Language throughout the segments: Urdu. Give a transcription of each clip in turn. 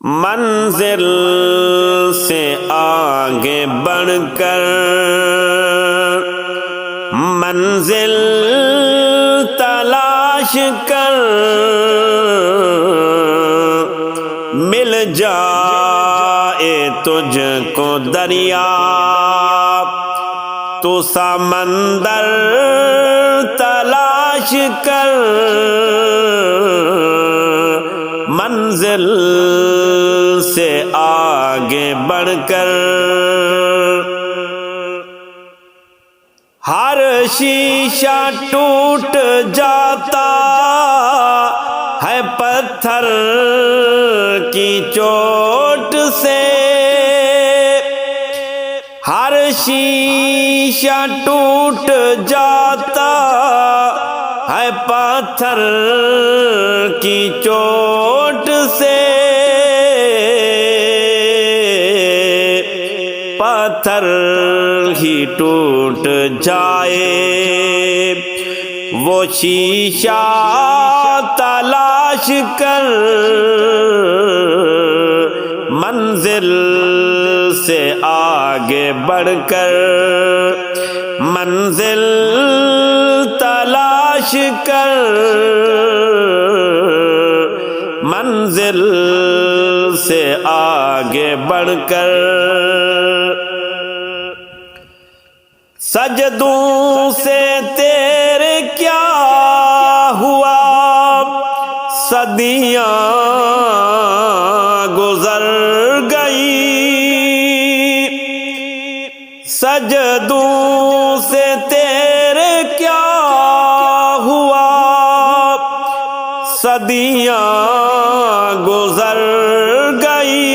منزل سے آگے بڑھ کر منزل تلاش کر مل جائے تجھ کو دریا تو سمندر تلاش کر منزل سے آگے بڑھ کر ہر شیشہ ٹوٹ جاتا ہے پتھر کی چوٹ سے ہر شیشہ ٹوٹ جاتا ہے پتھر کی چوٹ سے پتھر ہی ٹوٹ جائے وہ شیشہ تلاش کر منزل سے آگے بڑھ کر منزل تلاش کر منزل سے آگے بڑھ کر سجدوں سے تیرے کیا ہوا صدیاں گزر گئی سجدوں سے تیرے کیا ہوا صدیاں گزر گئی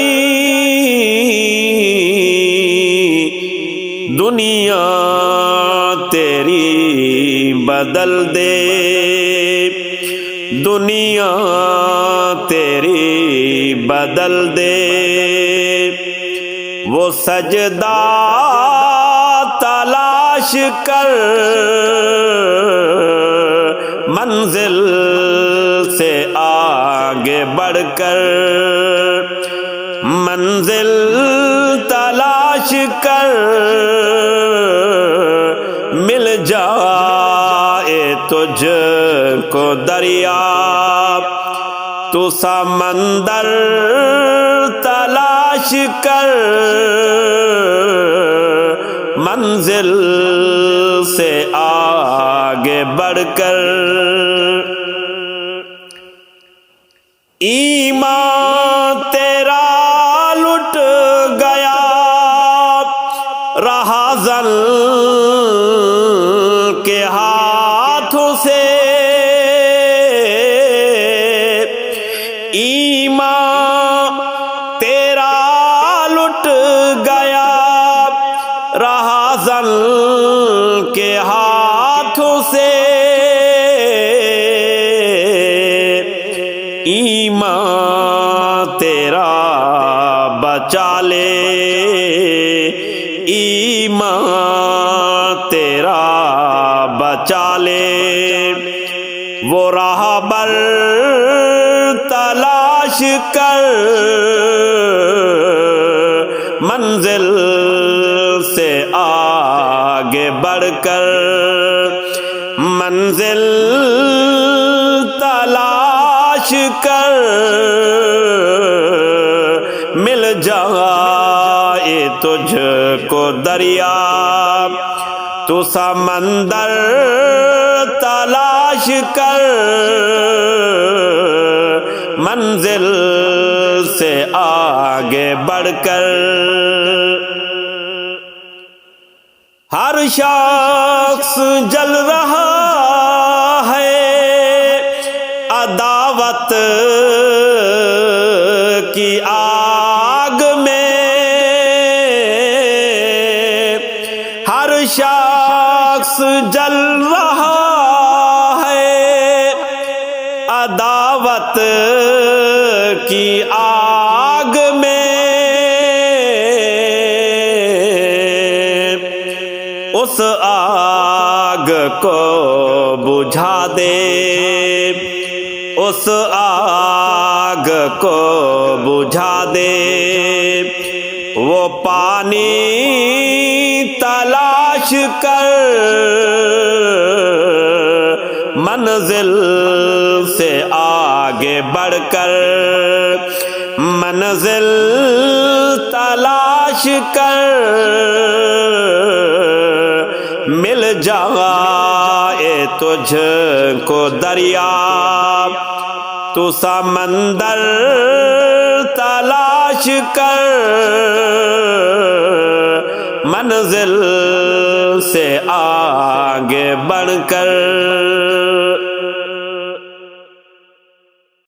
دنیا تیری بدل دے دنیا تیری بدل دے وہ سجدہ تلاش کر منزل سے آگے بڑھ کر منزل تلاش کر مل جائے تجھ کو دریا تو سمندر تلاش کر منزل سے آگے بڑھ کر ایمان تیرا لٹ گیا رہا زل کے ہاتھوں سے ایمان تیرا لٹ گیا رہا زل کے ہاتھوں سے ایمان تیرا بچا لے ایمان تیرا بچا لے وہ راہبر تلاش کر منزل سے آگے بڑھ کر منزل تلاش کر مل جائے تجھ کو دریا تو سمندر تلاش کر منزل سے آگے بڑھ کر ہر شخص جل رہا ہے عداوت کی آگ میں ہر شخص جل رہا ہے عداوت کی آگ میں اس آگ کو بجھا دے اس آگ کو بجھا دے، وہ پانی تلاش کر منزل سے آگے بڑھ کر، منزل تلاش کر مل جائے تجھ کو دریا، تو سمندر تلاش کر منزل سے آگے بڑھ کر